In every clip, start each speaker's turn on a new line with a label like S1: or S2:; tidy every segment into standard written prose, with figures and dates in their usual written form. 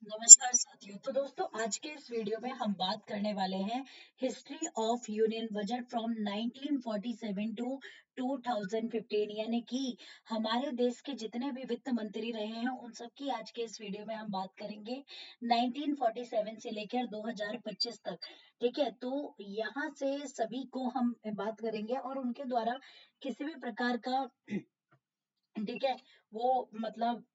S1: नमस्कार साथियों। तो दोस्तों, आज के इस वीडियो में हम बात करने वाले हैं history of union budget from 1947 to 2015, यानी कि हमारे देश के जितने भी वित्त मंत्री रहे हैं उन सब की आज के इस वीडियो में हम बात करेंगे 1947 से लेकर 2025 तक। ठीक है, तो यहाँ से सभी को हम बात करेंगे और उनके द्वारा किसी भी प्रकार का ठीक है, वो मतलब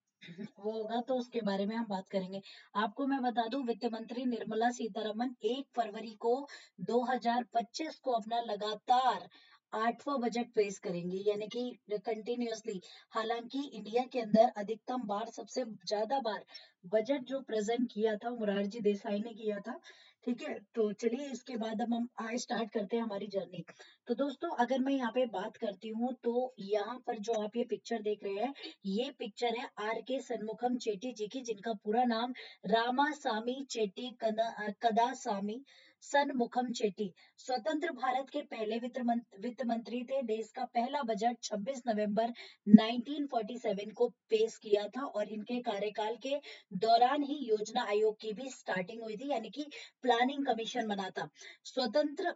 S1: वो होगा तो उसके बारे में हम बात करेंगे। आपको मैं बता दूं, वित्त मंत्री निर्मला सीतारमन 1 फरवरी को 2025 को अपना लगातार 8वां बजट पेश करेंगी, यानी कि कंटिन्यूअसली। हालांकि इंडिया के अंदर अधिकतम बार, सबसे ज्यादा बार बजट जो प्रेजेंट किया था मोरारजी देसाई ने किया था। ठीक है, तो चलिए इसके बाद अब हम आगे स्टार्ट करते हैं हमारी जर्नी। तो दोस्तों, अगर मैं यहाँ पे बात करती हूँ तो यहाँ पर जो आप ये पिक्चर देख रहे हैं, ये पिक्चर है आर के सन्मुखम चेट्टी जी की, जिनका पूरा नाम रामासामी चेट्टी कदासामी सनमुखम चेट्टी। स्वतंत्र भारत के पहले वित्त मंत्री थे। देश का पहला बजट 26 नवंबर 1947 को पेश किया था और इनके कार्यकाल के दौरान ही योजना आयोग की भी स्टार्टिंग हुई थी, यानी कि प्लानिंग कमीशन बना था। स्वतंत्र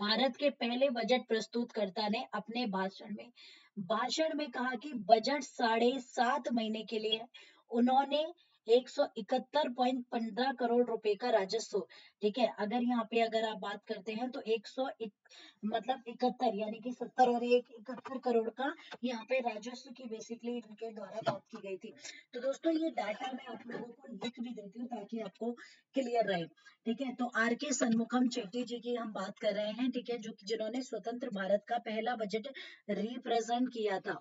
S1: भारत के पहले बजट प्रस्तुतकर्ता ने अपने भाषण में कहा कि बजट 7.5 महीने के लिए है। उन्होंने 171.15 करोड़ रुपए का राजस्व, ठीक है, अगर यहाँ पे अगर आप बात करते हैं तो 71, यानी कि 70 और 71 करोड़ का यहाँ पे राजस्व की बेसिकली इनके द्वारा बात की गई थी। तो दोस्तों, ये डाटा मैं आप लोगों को लिख भी देती हूँ ताकि आपको क्लियर रहे। ठीक है, तो आर के सन्मुखम चेट्टी जी की हम बात कर रहे हैं। ठीक है, जो जिन्होंने स्वतंत्र भारत का पहला बजट रिप्रेजेंट किया था।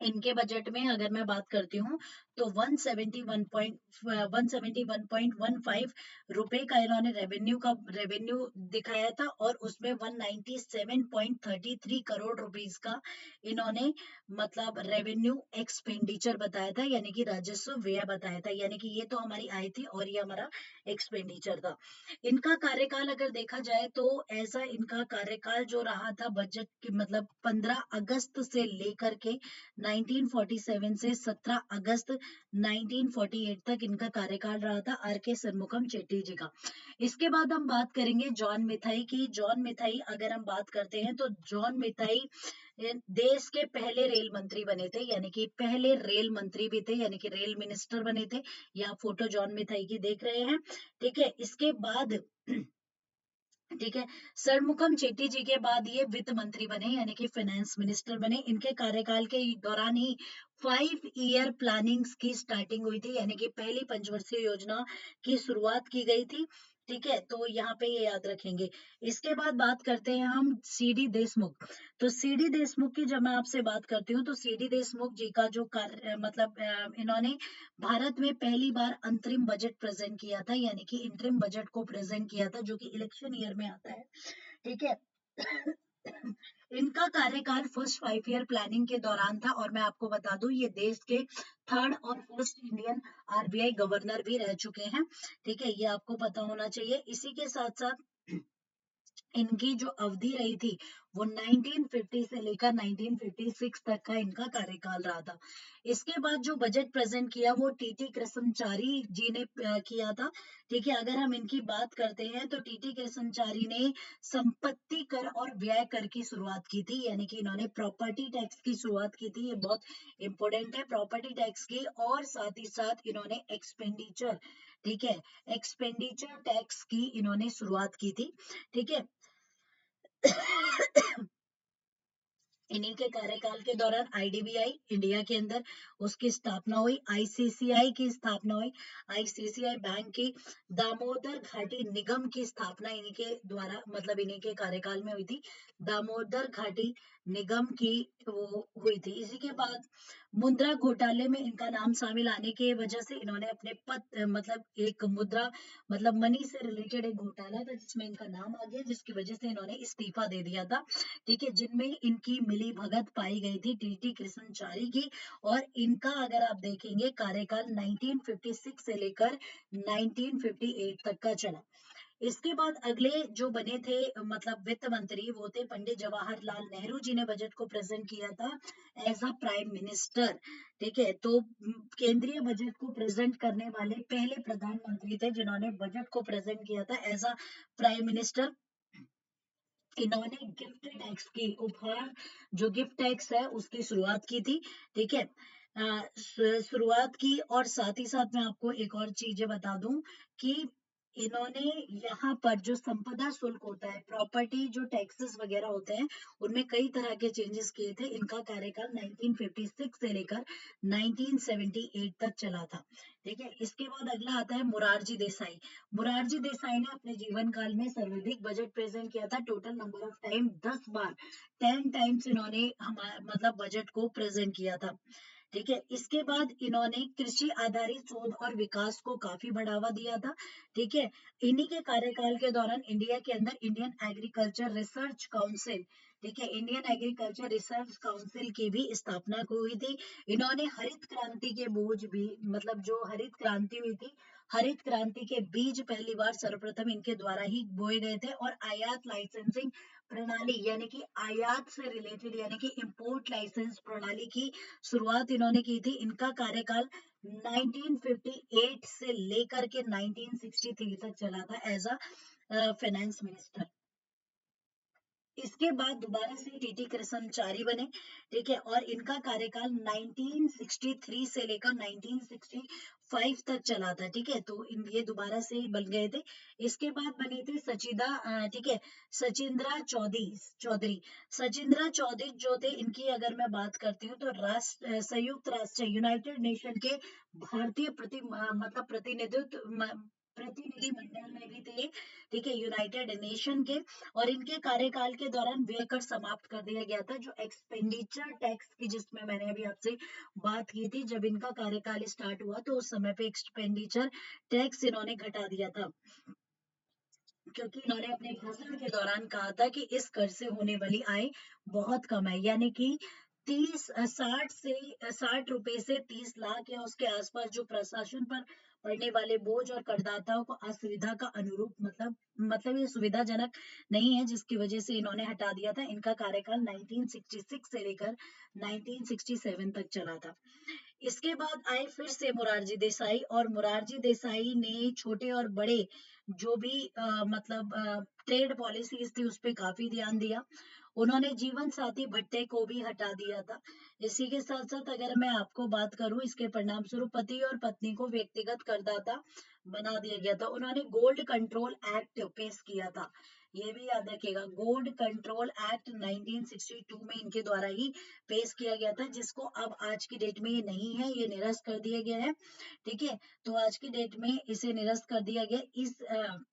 S1: इनके बजट में अगर मैं बात करती हूँ तो 171.15 रुपए का इन्होंने रेवेन्यू दिखाया था और उसमें 197.33 करोड़ रुपीस का इन्होंने मतलब रेवेन्यू एक्सपेंडिचर बताया था, यानी कि राजस्व व्यय बताया था। यानी कि ये तो हमारी आय थी और ये हमारा एक्सपेंडिचर था। इनका कार्यकाल अगर देखा जाए तो ऐसा इनका कार्यकाल जो रहा था बजट की, मतलब 15 अगस्त से लेकर के 1947 से 17 अगस्त 1948 तक इनका कार्यकाल रहा था आर के सन्मुखम चेट्टी जी का। इसके बाद हम बात करेंगे जॉन मिथाई की। जॉन मिथाई अगर हम बात करते हैं तो जॉन मिथाई देश के पहले रेल मंत्री बने थे, यानी कि पहले रेल मंत्री भी थे, यानी कि रेल मिनिस्टर बने थे। यहाँ फोटो जॉन मिथाई की देख रहे हैं। ठीक है, इसके बाद ठीक है, सरमुखम चेट्टी जी के बाद ये वित्त मंत्री बने, यानी कि फाइनेंस मिनिस्टर बने। इनके कार्यकाल के दौरान ही 5 ईयर प्लानिंग की स्टार्टिंग हुई थी, यानी कि पहली पंचवर्षीय योजना की शुरुआत की गई थी। ठीक है, तो यहाँ पे ये याद रखेंगे। इसके बाद बात करते हैं हम सीडी देशमुख। तो सीडी देशमुख की जब मैं आपसे बात करती हूँ तो सीडी देशमुख जी का जो कार्य, मतलब इन्होंने भारत में पहली बार अंतरिम बजट प्रेजेंट किया था, यानी कि इंटरिम बजट को प्रेजेंट किया था, जो कि इलेक्शन ईयर में आता है। ठीक है। इनका कार्यकाल फर्स्ट 5 ईयर प्लानिंग के दौरान था और मैं आपको बता दूं, ये देश के थर्ड और फर्स्ट इंडियन आरबीआई गवर्नर भी रह चुके हैं। ठीक है, ये आपको पता होना चाहिए। इसी के साथ साथ इनकी जो अवधि रही थी वो 1950 से लेकर 1956 तक का इनका कार्यकाल रहा था। इसके बाद जो बजट प्रेजेंट किया वो टीटी कृष्णचारी जी ने किया था। ठीक है, अगर हम इनकी बात करते हैं तो टीटी कृष्णचारी ने संपत्ति कर और व्यय कर की शुरुआत की थी, यानी कि इन्होंने प्रॉपर्टी टैक्स की शुरुआत की थी। ये बहुत इंपॉर्टेंट है, प्रॉपर्टी टैक्स की, और साथ ही साथ इन्होंने एक्सपेंडिचर, ठीक है, एक्सपेंडिचर टैक्स की इन्होंने शुरुआत की थी। ठीक है। इन्हीं के कार्यकाल के दौरान आईडीबीआई इंडिया के अंदर उसकी स्थापना हुई, आईसीसीआई की स्थापना हुई। आईसीसीआई बैंक की दामोदर घाटी निगम की स्थापना इन्हीं के द्वारा, मतलब इन्हीं के कार्यकाल में हुई थी। दामोदर घाटी निगम की वो हुई थी। इसी के बाद मुद्रा घोटाले में इनका नाम शामिल आने की वजह से इन्होंने अपने पद, मतलब एक मुद्रा, मतलब मनी से रिलेटेड एक घोटाला था जिसमें इनका नाम आ गया, जिसकी वजह से इन्होंने इस्तीफा दे दिया था। ठीक है, जिनमें इनकी मिली भगत पाई गई थी टीटी कृष्णचारी की। और इनका अगर आप देखेंगे कार्यकाल 1956 से लेकर 1958 तक का चला। इसके बाद अगले जो बने थे मतलब वित्त मंत्री, वो थे पंडित जवाहरलाल नेहरू जी ने बजट को प्रेजेंट किया था एज अ प्राइम मिनिस्टर। ठीक है, तो केंद्रीय बजट को प्रेजेंट करने वाले पहले प्रधानमंत्री थे जिन्होंने बजट को प्रेजेंट किया था एज अ प्राइम मिनिस्टर। इन्होंने गिफ्ट टैक्स की उपहार, जो गिफ्ट टैक्स है उसकी शुरुआत की थी। ठीक है, शुरुआत की, और साथ ही साथ मैं आपको एक और चीजें बता दूं कि इन्होंने यहाँ पर जो संपदा शुल्क होता है, प्रॉपर्टी जो टैक्सेस वगैरह होते हैं, उनमें कई तरह के चेंजेस किए थे। इनका कार्यकाल 1956 से लेकर 1978 तक चला था। ठीक है, इसके बाद अगला आता है मुरारजी देसाई। मुरारजी देसाई ने अपने जीवन काल में सर्वाधिक बजट प्रेजेंट किया था, total number of time 10 bar, 10 times इन्होंने हमारे मतलब बजट को प्रेजेंट किया था। ठीक है, इसके बाद इन्होंने कृषि आधारित शोध और विकास को काफी बढ़ावा दिया था। ठीक है, इन्हीं के कार्यकाल के दौरान इंडिया के अंदर इंडियन एग्रीकल्चर रिसर्च काउंसिल, ठीक है, इंडियन एग्रीकल्चर रिसर्च काउंसिल की भी स्थापना हुई थी। इन्होंने हरित क्रांति के बोझ भी, मतलब जो हरित क्रांति हुई थी, हरित क्रांति के बीज पहली बार सर्वप्रथम इनके द्वारा ही बोए गए थे। और आयात लाइसेंसिंग प्रणाली, यानी कि आयात से रिलेटेड, यानी कि इंपोर्ट लाइसेंस प्रणाली की शुरुआत इन्होंने की थी। इनका कार्यकाल 1958 से लेकर के 1963 तक चला था एज अ फाइनेंस मिनिस्टर। इसके बाद दोबारा से टीटी कृष्णचारी बने। ठीक है, और इनका कार्यकाल 1963 से लेकर 1965 तक चला था। ठीक है, तो ये दोबारा से बन गए थे। इसके बाद बने थे ठीक है, सचिंद्रा चौधरी। सचिंद्रा चौधरी जो थे, इनकी अगर मैं बात करती हूँ तो संयुक्त राष्ट्र यूनाइटेड नेशन के भारतीय मतलब प्रतिनिधि मंडल में भी थे। ठीक है, यूनाइटेड नेशन के। और इनके कार्यकाल के दौरान व्यय कर समाप्त कर दिया गया था, जो एक्सपेंडिचर टैक्स की, जिसमें मैंने अभी आपसे बात की थी, जब इनका कार्यकाल स्टार्ट हुआ तो उस समय पे एक्सपेंडिचर टैक्स इन्होंने घटा दिया था, क्योंकि इन्होंने अपने भाषण के दौरान कहा था कि इस कर से होने वाली आय बहुत कम है, यानी कि 60 रुपए से 30 लाख या उसके आसपास जो प्रशासन पर पड़ने वाले बोझ और करदाताओं को असुविधा का अनुरूप, मतलब ये सुविधाजनक नहीं है, जिसकी वजह से इन्होंने हटा दिया था। इनका कार्यकाल 1966 से लेकर 1967 तक चला था। इसके बाद आए फिर से मुरारजी देसाई, और मुरारजी देसाई ने छोटे और बड़े जो भी ट्रेड पॉलिसीज थी उस पे काफी ध्यान दिया। उन्होंने जीवन साथी भत्ते को भी हटा दिया था। इसी के साथ साथ अगर मैं आपको बात करूं, इसके परिणाम स्वरूप पति और पत्नी को व्यक्तिगत करदाता बना दिया गया था। उन्होंने गोल्ड कंट्रोल एक्ट पेश किया था, ये भी याद रखिएगा, गोल्ड कंट्रोल एक्ट 1962 में इनके द्वारा ही पेश किया गया था, जिसको अब आज की डेट में ये नहीं है, ये निरस्त कर दिया गया है। ठीक है, तो आज की डेट में इसे निरस्त कर दिया गया।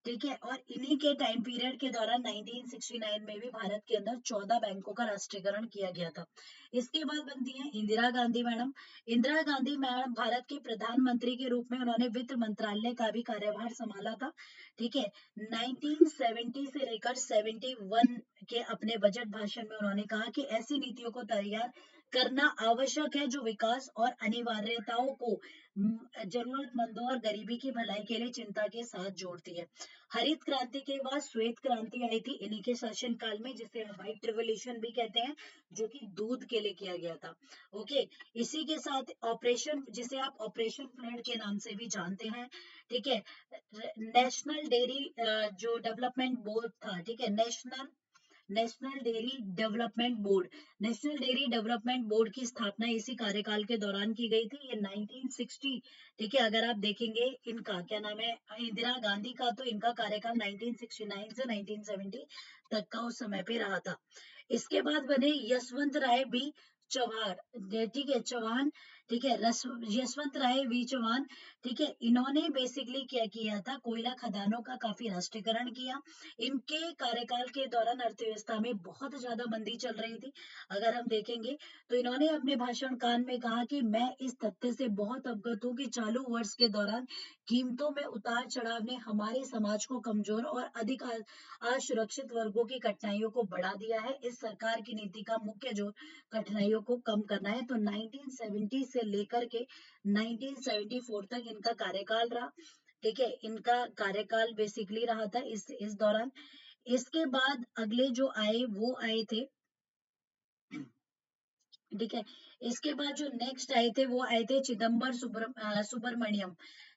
S1: ठीक है, और इन्हीं के टाइम पीरियड के दौरान 1969 में भी भारत के अंदर 14 बैंकों का राष्ट्रीयकरण किया गया था। इसके बाद बनती है इंदिरा गांधी मैडम। इंदिरा गांधी मैडम भारत के प्रधानमंत्री के रूप में उन्होंने वित्त मंत्रालय का भी कार्यभार संभाला था। ठीक है, 1970 से लेकर 71 के अपने बजट भाषण में उन्होंने कहा कि ऐसी नीतियों को तैयार करना आवश्यक है जो विकास और अनिवार्यताओं को जरूरतमंदों और गरीबी की भलाई के लिए चिंता के साथ जोड़ती है। हरित क्रांति के बाद श्वेत क्रांति आई थी इन्हीं के शासन काल में, जिसे व्हाइट रिवोल्यूशन भी कहते हैं, जो कि दूध के लिए किया गया था। ओके, इसी के साथ ऑपरेशन, जिसे आप ऑपरेशन फ्लड के नाम से भी जानते हैं। ठीक है, नेशनल डेयरी जो डेवलपमेंट बोर्ड था, ठीक है, national dairy development board, national dairy development board की स्थापना इसी कार्यकाल के दौरान की गई थी, ये 1960। ठीक है, अगर आप देखेंगे इनका क्या नाम है, इंदिरा गांधी का, तो इनका कार्यकाल 1969 से 1970 तक का उस समय पे रहा था। इसके बाद बने यशवंत राय बी चौहान। ठीक है, चौहान। ठीक है, यशवंत राय वी चौहान। ठीक है, इन्होंने बेसिकली क्या किया था, कोयला खदानों का काफी राष्ट्रीयकरण किया। इनके कार्यकाल के दौरान अर्थव्यवस्था में बहुत ज्यादा मंदी चल रही थी। अगर हम देखेंगे तो इन्होंने अपने भाषण कान में कहा कि मैं इस तथ्य से बहुत अवगत हूँ कि चालू वर्ष के दौरान कीमतों में उतार चढ़ाव ने हमारे समाज को कमजोर और अधिक असुरक्षित वर्गों की कठिनाइयों को बढ़ा दिया है। इस सरकार की नीति का मुख्य जो कठिनाइयों को कम करना है। तो 1970 से लेकर के 1974 तक इनका कार्यकाल रहा। ठीक है, इनका कार्यकाल बेसिकली रहा था इस दौरान। इसके बाद अगले जो आए वो आए थे, ठीक है। इसके बाद जो नेक्स्ट आए थे वो आए थे सुब्रमण्यम।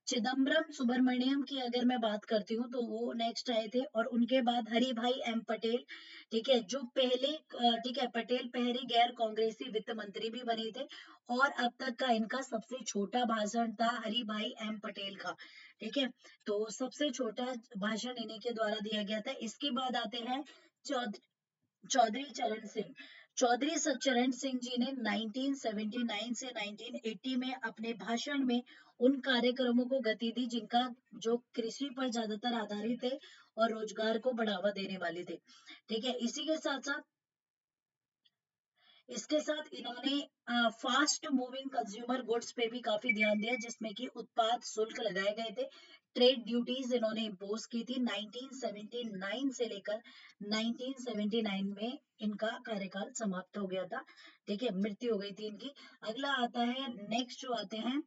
S1: चिदम्बरम सुब्रमण्यम की अगर मैं बात करती हूँ तो वो नेक्स्ट आए थे, और उनके बाद हरि भाई एम पटेल, ठीक है, जो पहले ठीक है, पटेल पहले गैर कांग्रेसी वित्त मंत्री भी बने थे, और अब तक का इनका सबसे छोटा भाषण था हरि भाई एम पटेल का, ठीक है। तो सबसे छोटा भाषण इन्हीं के द्वारा दिया गया था। इसके बाद आते हैं चौधरी चरण सिंह। चौधरी चरण सिंह जी ने 1979 से 1980 में अपने भाषण में उन कार्यक्रमों को गति दी जिनका जो कृषि पर ज्यादातर आधारित थे और रोजगार को बढ़ावा देने वाले थे, ठीक है। इसी के साथ साथ इसके साथ इन्होंने फास्ट मूविंग कंज्यूमर गुड्स पे भी काफी ध्यान दिया, जिसमें कि उत्पाद शुल्क लगाए गए थे, ट्रेड ड्यूटीज इन्होंने इम्पोज की थी 1979 से लेकर 1979 में इनका कार्यकाल समाप्त हो गया था, ठीक है, मृत्यु हो गई थी इनकी। अगला आता है, नेक्स्ट जो आते हैं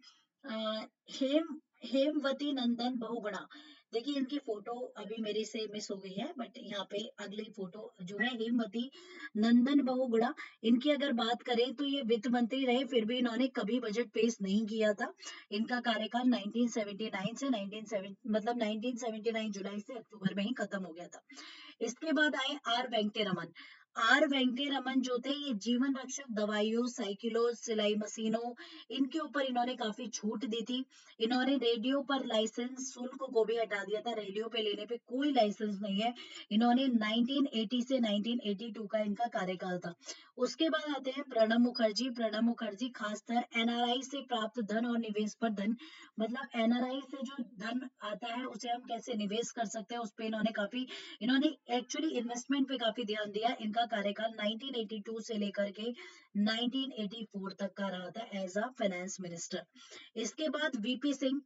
S1: हेम हेमवती नंदन बहुगुणा। देखिए इनकी फोटो अभी मेरे से मिस हो गई है, बट यहाँ पे अगली फोटो जो है हेमवती नंदन बहुगुणा, इनकी अगर बात करें तो ये वित्त मंत्री रहे, फिर भी इन्होंने कभी बजट पेश नहीं किया था। इनका कार्यकाल 1979 से 1970 मतलब 1979 जुलाई से अक्टूबर में ही खत्म हो गया था। इसके बाद आए आर वेंकटे रमन। आर वेंकटे रमन जो थे ये जीवन रक्षक दवाइयों, साइकिलों, सिलाई मशीनों, इनके ऊपर इन्होंने काफी छूट दी थी। इन्होंने रेडियो पर लाइसेंस शुल्क को भी हटा दिया था, रेडियो पे लेने पे कोई लाइसेंस नहीं है। इन्होंने 1980 से 1982 का इनका कार्यकाल था। उसके बाद आते हैं प्रणब मुखर्जी। प्रणब मुखर्जी खासकर एनआरआई से प्राप्त धन और निवेश पर धन, मतलब एनआरआई से जो धन आता है उसे हम कैसे निवेश कर सकते हैं उस पे इन्होंने एक्चुअली इन्वेस्टमेंट पे काफी ध्यान दिया। इनका कार्यकाल 1982 से लेकर के 1984 तक का रहा था एज अ फाइनेंस मिनिस्टर। इसके बाद वीपी सिंह।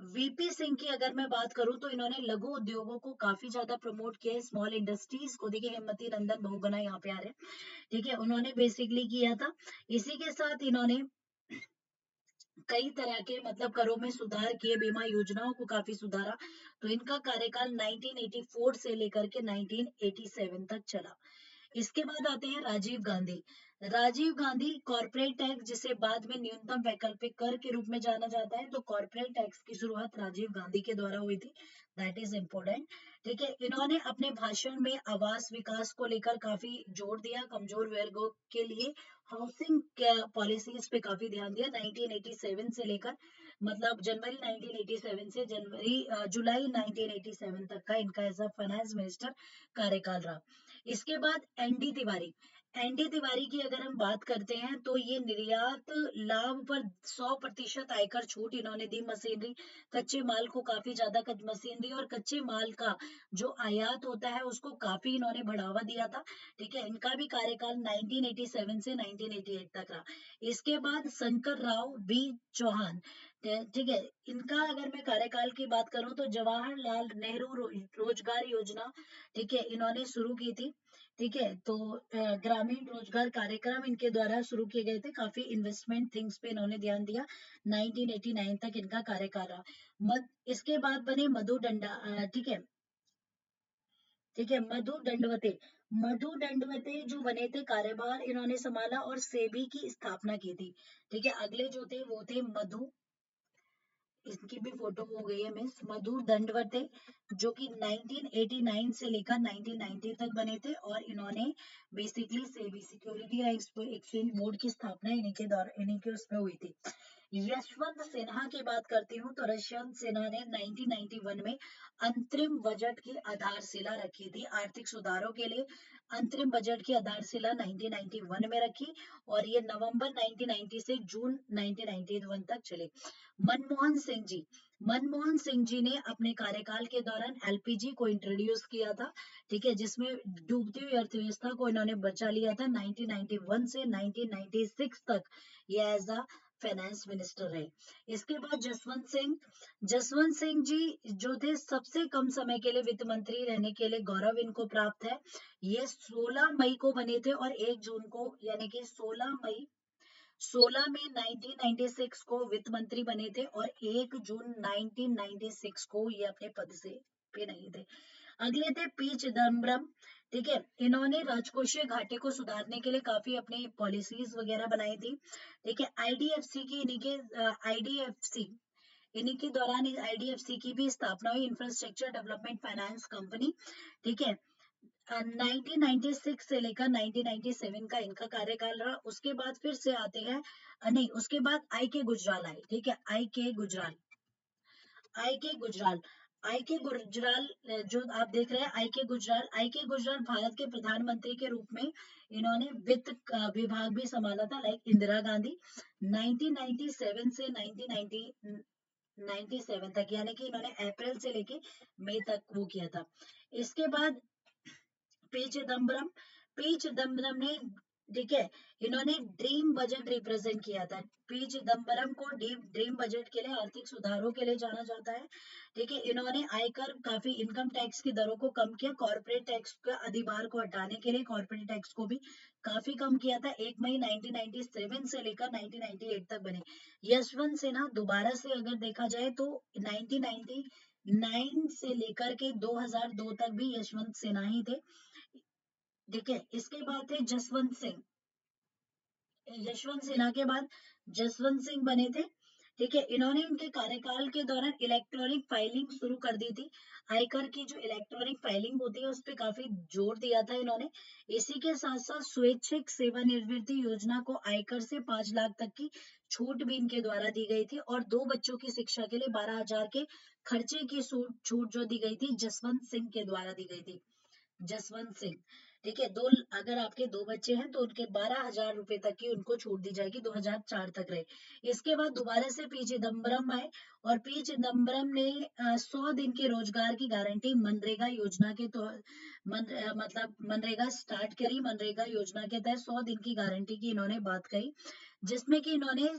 S1: वीपी सिंह की अगर मैं बात करूं तो इन्होंने लघु उद्योगों को काफी ज्यादा प्रमोट किया, स्मॉल इंडस्ट्रीज को। देखिए हेमवती नंदन बहुगुणा यहाँ पे आ रहे हैं, ठीक है, उन्होंने बेसिकली किया था। इसी के साथ इन्होंने कई तरह के मतलब करों में सुधार किए, बीमा योजनाओं को काफी सुधारा। तो इनका कार्यकाल 1984 से लेकर के 1987 तक चला। इसके बाद आते हैं राजीव गांधी। राजीव गांधी कॉर्पोरेट टैक्स, जिसे बाद में न्यूनतम वैकल्पिक कर के रूप में जाना जाता है, तो कॉर्पोरेट टैक्स की शुरुआत राजीव गांधी के द्वारा हुई थी, दैट इज इम्पोर्टेंट, ठीक है। इन्होंने अपने भाषण में आवास विकास को लेकर काफी जोर दिया, कमजोर वर्गों के लिए हाउसिंग पॉलिसीज पे काफी ध्यान दिया। 1987 से लेकर मतलब जनवरी 1987 से जुलाई 1987 तक का इनका एज अ फाइनेंस मिनिस्टर कार्यकाल रहा। इसके बाद एनडी तिवारी। एनडी तिवारी की अगर हम बात करते हैं तो ये निर्यात लाभ पर 100% आयकर छूट इन्होंने दी। मशीनरी, कच्चे माल को काफी ज्यादा मशीनरी और कच्चे माल का जो आयात होता है उसको काफी इन्होंने बढ़ावा दिया था, ठीक है। इनका भी कार्यकाल 1987 से 1988 तक रहा। इसके बाद शंकर राव बी चौहान, ठीक है, इनका अगर मैं कार्यकाल की बात करूं तो जवाहरलाल नेहरू रोजगार योजना, ठीक है, इन्होंने शुरू की थी, ठीक है। तो ग्रामीण रोजगार कार्यक्रम इनके द्वारा शुरू किए गए थे, काफी इन्वेस्टमेंट थिंग्स पे इन्होंने ध्यान दिया। 1989 तक इनका कार्यकाल रहा। इसके बाद बने मधु डंडा, ठीक है, ठीक है, मधु दंडवते। मधु दंडवते जो बने थे, कार्यभार इन्होंने संभाला और सेबी की स्थापना की थी, ठीक है। अगले जो थे वो थे मधु, इनकी भी फोटो हो गई है मिस, मधु दंडवते, जो कि 1989 से लेकर 1990 तक बने थे, और इन्होंने basically SEBI security exchange board की स्थापना इन्हीं के उसमें हुई थी। यशवंत सिन्हा की बात करती हूँ तो यशवंत सिन्हा ने 1991 में अंतरिम बजट की आधारशिला रखी थी आर्थिक सुधारों के लिए। अंतरिम बजट की आधारशिला 1991 में रखी, और ये नवंबर 1990 से जून 1991 तक चले। मनमोहन सिंह जी। मनमोहन सिंह जी ने अपने कार्यकाल के दौरान एलपीजी को इंट्रोड्यूस किया था, ठीक है, जिसमें डूबती हुई अर्थव्यवस्था को इन्होंने बचा लिया था। 1991 से 1996 तक ये एज अ फाइनेंस मिनिस्टर रहे। इसके बाद जसवंत सिंह जी जो थे सबसे कम समय के लिए वित्त मंत्री रहने के लिए गौरव इनको प्राप्त है। ये 16 मई को बने थे और 1 जून को, यानी कि 16 मई 16 मई 1996 को वित्त मंत्री बने थे और 1 जून 1996 को ये अपने पद से पे नहीं थे। अगले थे पी चिदम्बरम। ठीक है, इन्होंने राजकोषीय घाटे को सुधारने के लिए काफी अपनी पॉलिसीज वगैरह बनाई थी। ठीक है, आईडीएफसी की इन्हीं के आईडीएफसी इन्हीं के दौरान आईडीएफसी की भी स्थापना हुई, इंफ्रास्ट्रक्चर डेवलपमेंट फाइनेंस कंपनी। ठीक है, 1996 से लेकर 1997 का इनका कार्यकाल रहा। उसके बाद फिर से आते हैं नहीं, उसके बाद आई के गुजराल आए। ठीक है, आई के गुजराल आई के गुजराल जो आप देख रहे हैं, आई के गुजराल भारत के प्रधानमंत्री के रूप में इन्होंने वित्त विभाग भी संभाला था, लाइक इंदिरा गांधी। 1997 से 1997 तक, यानी कि इन्होंने अप्रैल से लेके मई तक वो किया था। इसके बाद पी चिदम्बरम पी चिदम्बरम ने, ठीक है, इन्होंने ड्रीम बजट रिप्रेजेंट किया था। पी चिदम्बरम को ड्रीम बजट के लिए, आर्थिक सुधारों के लिए जाना जाता है। ठीक है, इन्होंने आयकर काफी इनकम टैक्स की दरों को कम किया, कॉर्पोरेट टैक्स का अधिभार को हटाने के लिए कॉर्पोरेट टैक्स को भी काफी कम किया था। 1 मई 1997 से लेकर 1998 तक बने। यशवंत सिन्हा दोबारा से अगर देखा जाए तो 1999 से लेकर के 2002 तक भी यशवंत सिन्हा ही थे। ठीक है, इसके बाद थे जसवंत सिंह। यशवंत सिन्हा के बाद जसवंत सिंह बने थे। ठीक है, इन्होंने इनके कार्यकाल के दौरान इलेक्ट्रॉनिक फाइलिंग शुरू कर दी थी। आयकर की जो इलेक्ट्रॉनिक फाइलिंग होती है उस पर काफी जोर दिया था इन्होंने। इसी के साथ साथ स्वैच्छिक सेवानिवृत्ति योजना को आयकर से 5 लाख तक की छूट भी इनके द्वारा दी गई थी, और 2 बच्चों की शिक्षा के लिए 12,000 के खर्चे की छूट जो दी गई थी जसवंत सिंह के द्वारा दी गई थी। जसवंत सिंह। ठीक है, अगर आपके 2 बच्चे हैं तो उनके 12,000 रुपए तक की उनको छूट दी जाएगी, 2004 तक रहे। इसके बाद दोबारा से पी चिदम्बरम आए, और पी चिदम्बरम ने 100 दिन के रोजगार की गारंटी मनरेगा योजना के तो मतलब मनरेगा स्टार्ट करी। मनरेगा योजना के तहत 100 दिन की गारंटी की इन्होंने बात कही, जिसमें कि इन्होंने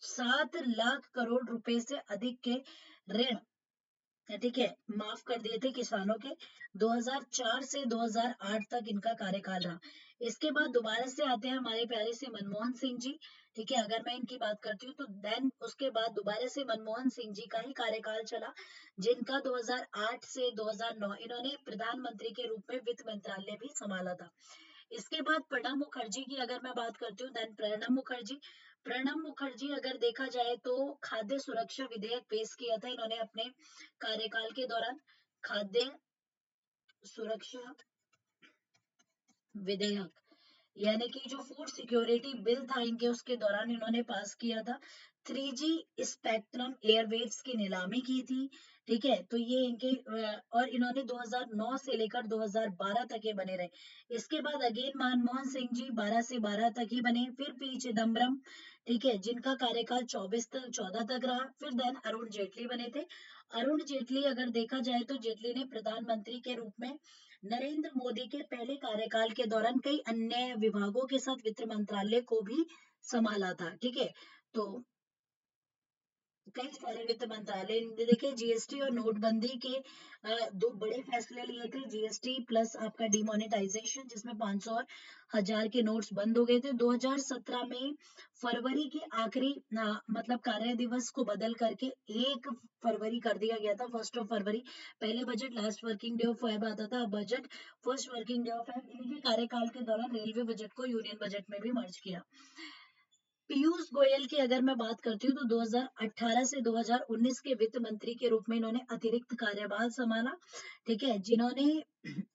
S1: 7 लाख करोड़ रुपए से अधिक के ऋण, ठीक है, माफ कर दिए थे किसानों के। 2004 से 2008 तक इनका कार्यकाल रहा। इसके बाद दोबारा से आते हैं हमारे प्यारे से मनमोहन सिंह जी। ठीक है, अगर मैं इनकी बात करती हूँ तो देन उसके बाद दोबारा से मनमोहन सिंह जी का ही कार्यकाल चला, जिनका 2008 से 2009 इन्होंने प्रधानमंत्री के रूप में वित्त मंत्रालय भी संभाला था। इसके बाद प्रणब मुखर्जी की अगर मैं बात करती हूँ, देन प्रणब मुखर्जी अगर देखा जाए तो खाद्य सुरक्षा विधेयक पेश किया था इन्होंने अपने कार्यकाल के दौरान। खाद्य सुरक्षा विधेयक, यानी कि जो फूड सिक्योरिटी बिल था इनके, उसके दौरान इन्होंने पास किया था। 3G स्पेक्ट्रम एयरवेव्स की नीलामी की थी। ठीक है, तो ये इनके और इन्होंने 2009 से लेकर 2012 तक ये बने रहे। इसके बाद अगेन मनमोहन सिंह जी 12 से 12 तक ही बने। फिर पी चिदम्बरम, ठीक है, जिनका कार्यकाल 14 तक रहा। फिर देन अरुण जेटली बने थे। अरुण जेटली अगर देखा जाए तो जेटली ने प्रधानमंत्री के रूप में नरेंद्र मोदी के पहले कार्यकाल के दौरान कई अन्य विभागों के साथ वित्त मंत्रालय को भी संभाला था। ठीक है, तो कई सारे वित्त मंत्रालय देखिए, जीएसटी और नोटबंदी के 2 बड़े फैसले लिए थे। जीएसटी प्लस आपका डिमोनेटाइजेशन, जिसमें 500 और 1000 के नोट्स बंद हो गए थे। 2017 में फरवरी के आखिरी मतलब कार्य दिवस को बदल करके 1 फरवरी कर दिया गया था, 1 फरवरी। पहले budget last working day of Feb आता था, अब budget first working day of Feb. इनके कार्यकाल के दौरान रेलवे बजट को यूनियन बजट में भी मर्ज किया। पीयूष गोयल की अगर मैं बात करती हूँ तो 2018 से 2019 के वित्त मंत्री के रूप में इन्होंने अतिरिक्त कार्यभार संभाला। ठीक है, जिन्होंने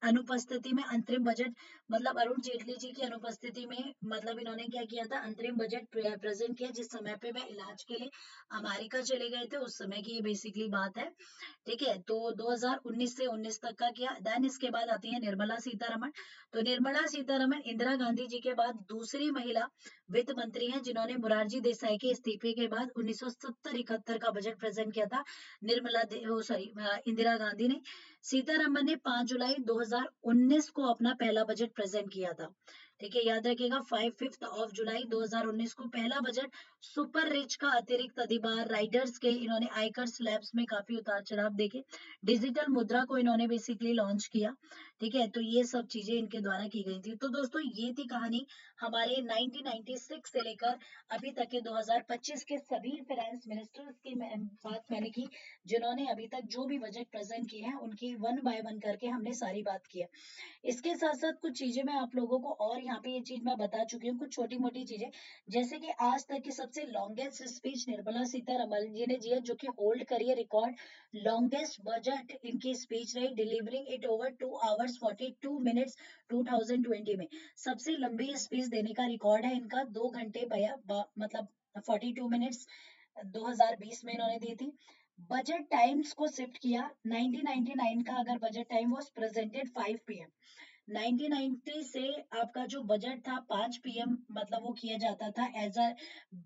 S1: अनुपस्थिति में अंतरिम बजट, मतलब अरुण जेटली जी की अनुपस्थिति में, मतलब इन्होंने क्या किया था, अंतरिम बजट प्रेजेंट किया, जिस समय पे वह इलाज के लिए अमेरिका चले गए थे, उस समय की ये बेसिकली बात है। ठीक है, तो 2019 से 19 तक का किया। देन इसके बाद आती है निर्मला सीतारमण। तो निर्मला सीतारमण इंदिरा गांधी जी के बाद दूसरी महिला वित्त मंत्री हैं जिन्होंने मुरारजी देसाई के इस्तीफे के बाद 1970-71 का बजट प्रेजेंट किया था। इंदिरा गांधी ने। सीतारमण ने 5 जुलाई 2019 को अपना पहला बजट प्रेजेंट किया था। ठीक है, याद रखिएगा, 5 जुलाई 2019 को पहला बजट। सुपर रिच का अतिरिक्त अधिभार, राइडर्स के इन्होंने आयकर स्लैब्स में काफी उतार चढ़ाव देखे। डिजिटल मुद्रा को इन्होंने बेसिकली लॉन्च किया। ठीक है, तो ये सब चीजें इनके द्वारा की गई थी। तो दोस्तों ये थी कहानी हमारे 1996 से लेकर अभी तक के 2025 के सभी फाइनेंस मिनिस्टर्स की बात मैंने की, जिन्होंने अभी तक जो भी बजट प्रेजेंट किए हैं उनकी वन बाय वन करके हमने सारी बात की है। इसके साथ साथ कुछ चीजें मैं आप लोगों को और यहाँ पे ये चीज मैं बता चुकी हूँ, कुछ छोटी मोटी चीजें, जैसे कि आज तक की सबसे लॉन्गेस्ट स्पीच निर्मला सीतारमन जी ने दी है, जो कि होल्ड करिए रिकॉर्ड लॉन्गेस्ट बजट इनकी स्पीच रही, delivering it over 2 hours 42 minutes 2020 में। सबसे लंबी स्पीच देने का रिकॉर्ड है इनका, 2 घंटे मतलब 42 मिनट्स 2020 में इन्होंने दी थी। बजट टाइम्स को शिफ्ट किया, 1999 का अगर budget time was presented 5 PM, 1990 से आपका जो बजट था 5 PM मतलब वो किया जाता था एज अ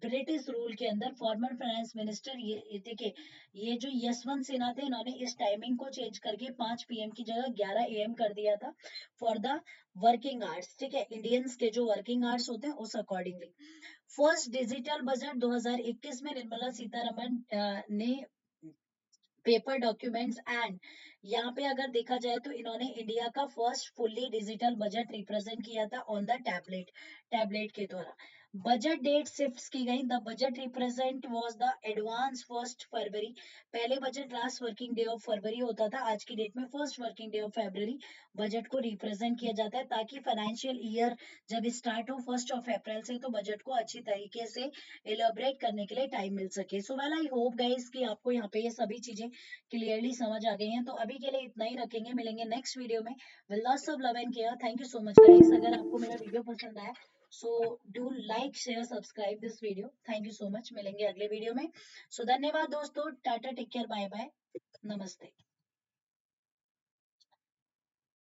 S1: ब्रिटिश रूल के अंदर। फॉर्मर फाइनेंस मिनिस्टर ये देखिए, ये जो यशवंत सिन्हा थे, इन्होंने इस टाइमिंग को चेंज करके 5 PM की जगह 11 AM कर दिया था फॉर द वर्किंग आवर्स। ठीक है, इंडियंस के जो वर्किंग आवर्स होते हैं उस अकॉर्डिंगली। फर्स्ट डिजिटल बजट 2021 में निर्मला सीतारमन ने पेपर डॉक्यूमेंट्स एंड, यहाँ पे अगर देखा जाए तो इन्होंने इंडिया का first fully digital budget represent किया था ऑन द टैबलेट के द्वारा। बजट डेट शिफ्ट की गई, the budget represent was the advance 1 फरवरी। पहले budget last working day of February होता था, आज की डेट में first working day of February budget को रिप्रेजेंट किया जाता है, ताकि फाइनेंशियल ईयर जब स्टार्ट हो 1 अप्रैल से, तो बजट को अच्छी तरीके से एलोबरेट करने के लिए टाइम मिल सके। So well I hope guys कि आपको यहाँ पे ये सभी चीजें क्लियरली समझ आ गई हैं। तो अभी के लिए इतना ही रखेंगे, मिलेंगे नेक्स्ट वीडियो में। With lots of love and care, thank you so much guys. अगर आपको मेरा वीडियो पसंद आया so do like share subscribe this video, thank you so much. मिलेंगे अगले वीडियो में। सो धन्यवाद दोस्तों, tata, take care, bye bye, नमस्ते।